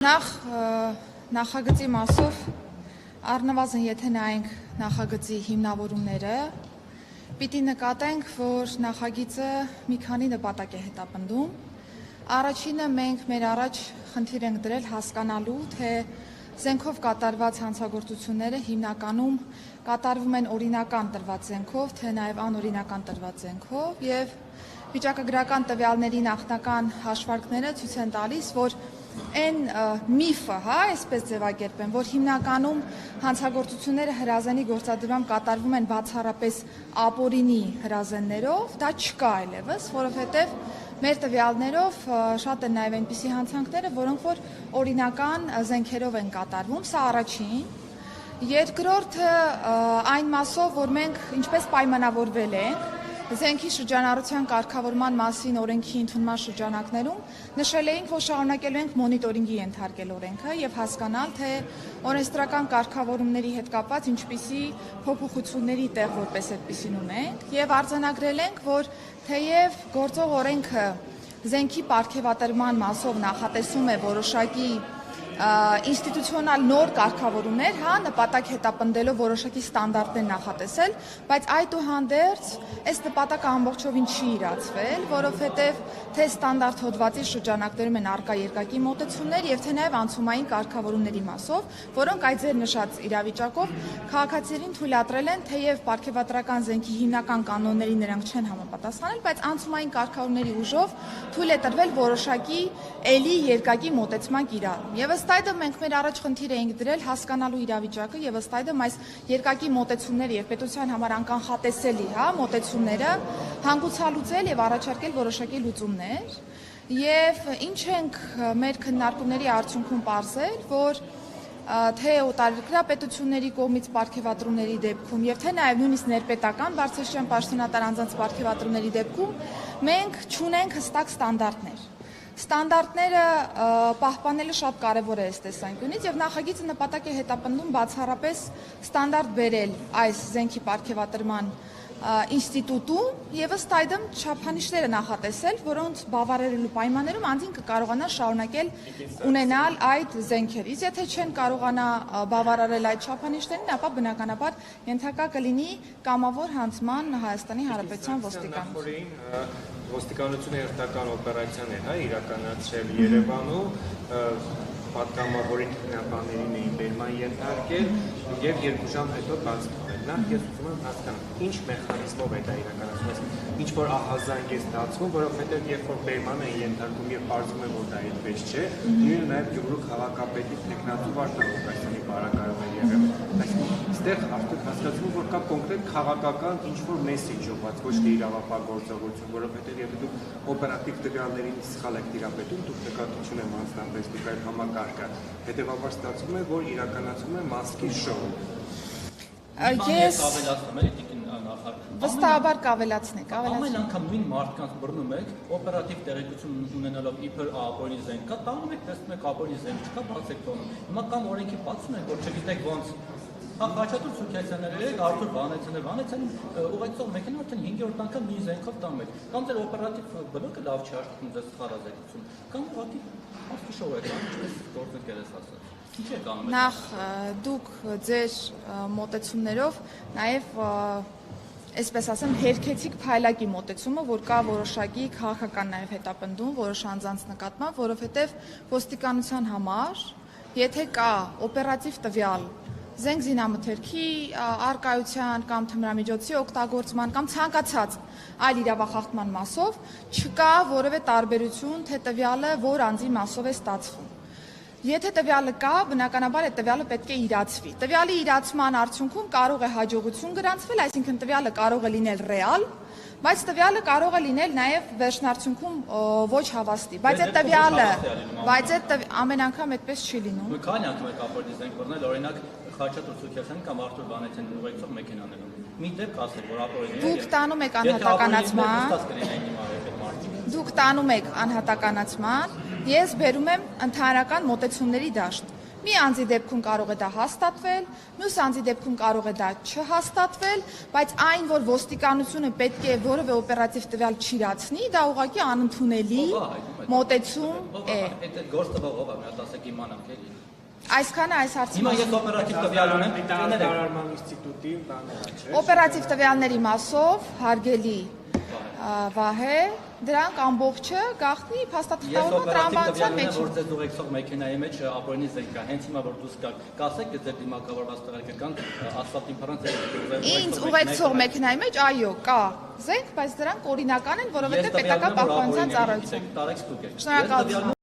Նախագծի մասով առնվազն եթե նայենք նախագծի հիմնավորումները, պիտի նկատենք, որ նախագիծը մի քանի նպատակ է հետապնդում։ Առաջինը մենք մեր առաջ խնդիր ենք դրել հասկանալու, թե զենքով կատարված հանցագործությունները հիմնականում կատարվում են օրինական տրված զենքով, թե նաև անօրինական տրված զենքով, եւ վիճակագրական տվյալների նախնական հաշվարկները ցույց են տալիս, որ այն միֆը, այսպես ձևակերպեմ, որ հիմնականում հանցագործությունները հրազենի գործադրմամբ կատարվում են բացառապես ապօրինի հրազեններով, դա չկա այլևս, որովհետև մեր տվյալներով շատ են նաև այնպիսի հանցանքները, որոնք որ օրինական զենքերով են կատարվում, սա առաջին։ Երկրորդը այն մասով, որ մենք ինչպես պայմանավորվել ենք զենքի շրջանառության կարգավորման մասին օրենքի ընդունման շրջանակներում նշել էինք, որ շարունակելու ենք մոնիտորինգի ենթարկել օրենքը եւ հասկանալ, թե օրենսդրական կարգավորումների հետ կապված ինչպիսի փոփոխությունների տեղ որպես այդպիսին ունենք եւ արձանագրել ենք, որ թեև գործող օրենքը զենքի պարգևատրման մասով նախատեսում է որոշակի ինստիտուցիոնալ նոր կարգավորումներ, նպատակ հետապնդելով որոշակի ստանդարտներ նախատեսել, բայց այդուհանդերձ այս նպատակը ամբողջովին չի իրացվել, որովհետև թե ստանդարտ հոդվածի շրջանակներում են առկա երկակի մոտեցումներ եւ թե նաեւ անցումային կարգավորումների մասով, որոնք այդ ձեր նշած իրավիճակով քաղաքացիներին թույլատրել են, թեև պարգևատրական զենքի հիմնական կանոններին նրանք չեն համապատասխանել, բայց անցումային կարգավորումների ուժով թույլ է տրվել որոշակի էլի երկակի մոտեցման կիրառում։ Եվ ըստ այդմ մենք մեր առաջ խնդիր էինք դրել հասկանալու իրավիճակը եւ ըստ այդմ այս երկակի մոտեցումները եւ պետության համար անկանխատեսելի մոտեցումները հանգուցալուծել եւ առաջարկել որոշակի լուծումներ եւ ինչ ենք մեր քննարկումների արդյունքում պարզել, որ թե օտարերկրյա պետությունների կողմից պարգևատրումների դեպքում եւ թե նաեւ նույնիսկ ներպետական բարձրաստիճան պաշտոնատար անձանց պարգևատրումների դեպքում մենք չունենք հստակ ստանդարտներ։ Ստանդարտները պահպանելը շատ կարևոր է այս տեսանկյունից եւ նախագիծը նպատակ է հետապնդում բացառապես ստանդարտ բերել այս զենքի պարգևատրման ինստիտուտում եւ ըստ այդմ չափանիշները նախատեսել, որոնց բավարարելու պայմաններում անձին կկարողանա շարունակել ունենալ այդ զենքերից։ Եթե չեն կարողանա բավարարել այդ չափանիշներին, ապա բնականաբար ենթակա կլինի կամավոր հանձնման Հայաստանի Հանրապետության ոստիկանության։ Ոստիկանությունը հերթական օպերացիան է իրականացրել Երևանում, պատգամավորին քննաբաններին էին բերման ենթարկել եւ 2 ժամ հետո բաց թողել։ Նախ ես ուզում եմ հասկանալ, ինչ մեխանիզմով է դա իրականացվում, ինչ որ ահազանգ է ստացվում, որովհետեւ երբ որ բերման են ենթարկում եւ պարզվում է, որ դա այդպես չէ, նույնը նաեւ Գյումրու քաղաքապետի տեխնատու Վարդան բարակայով է եղել։ Այստեղ արդեն հասկացվում որ կա կոնկրետ քաղաքական ինչ որ մեսեջ ուղղված, ոչ թե իրավապահ որովհետեւ եթե դուք օպերատիվ տվյալներին սխալ եք տիրապետում, դուք նկատություն եմ անձնապես դուք այդ համակարգը, հետեւաբար ստացվում է, որ իրականացվում է մասկի շոու։ Ես վստահաբար կավելացնեք, ամեն անգամ նույն մարդկանց բռնում եք, օպերատիվ տեղեկություն ունենալով իբր ապօրինի զենք կա, տանում եք, տեսնում եք ապօրինի զենք չկա, բաց եք տոնում։ Հիմա կամ օրենքի բացում եք, որ չգիտեք ոնց Խաչատուր Սուքյասյանները եք, Արթուր Վանեցյանը ուղեկցող մեքենա արդեն 5-րդ անգամ նույն զենքով տանում եք։ Կամ ձեր օպերատիվ բլոկը լավ չի աշխատում ձեզ խարազեկություն, կամ ուղղակի մասկի շոու եք անում, ինչպես գործեք երես ասած։ Ինչ եք անում։ Նախ դուք ձեր մոտեցումներով նաև այսպես ասեմ, հերքեցիկ փայլակի մոտեցումը, որ կա որոշակի քաղաքական նաև հետապնդում, որոշ անձանց նկատմամբ, որովհետև ոստիկանության համար, եթե կա օպերատիվ տվյալ զենք զինամթերքի առկայության կամ թմրամիջոցի օգտագործման կամ ցանկացած այլ իրավախախտման մասով չկա որևէ տարբերություն, թե տվյալը որ անձի մասով է ստացվում։ Եթե տվյալը կա, բնականաբար այդ տվյալը պետք է իրացվի։ Տվյալի իրացման արդյունքում կարող է հաջողություն գրանցվել, այսինքն տվյալը կարող է լինել ռեալ, բայց տվյալը կարող է լինել նաև վերջնարդյունքում ոչ հավաստի։ Բայց այդ տվյալը, ամեն անգամ այդպես չի լինում։ Քանի անգամ եք ապօրինի զենք բռնել, օրինակ Խաչատուր Սուքյասյանի կամ Արթուր Վանեցյանի ուղեկցող մեքենաներում։ Մի դեպք ասեք, որ ապօրինի է։ Դուք տանում եք անհատականացման, ես բերում եմ ընդհանրական մոտեցումների դաշտ։ Մի անձի դեպքում կարող է դա հաստատվել, մյուս անձի դեպքում կարող է դա չհաստատվել, բայց այն, որ ոստիկանությունը պետք է որևէ օպերատիվ տվյալ չիրացնի, դա ուղղակի անընդունելի մոտեցում է։ Այդ գործ տվողով է, մի հատ ասեք իմանանք էլի։ Այսքանը այս հարցի Հիմա ես օպերատիվ տվյալ ունեմ, Դատարանման ինստիտուտի բանը չէ։ օպերատիվ տվյալների մասով հարգելի Վահե, դրանք ամբողջը գաղտնի փաստաթղթավորման տրամաբանության մեջ։ Որ ձեզ ուղեկցող մեքենայի մեջ ապօրինի զենք կա, հենց հիմա որ դուս գաք, կասեք ձեր դիմակավորված տղերքը կան ասֆալտի փռանց Ինձ ուղեկցող մեքենայի մեջ այո, կա զենք, բայց դրանք օրինական են, որովհետև պետական պահպանության ծառայություն։ Տարեք ստուգեք։ Շնորհակալություն։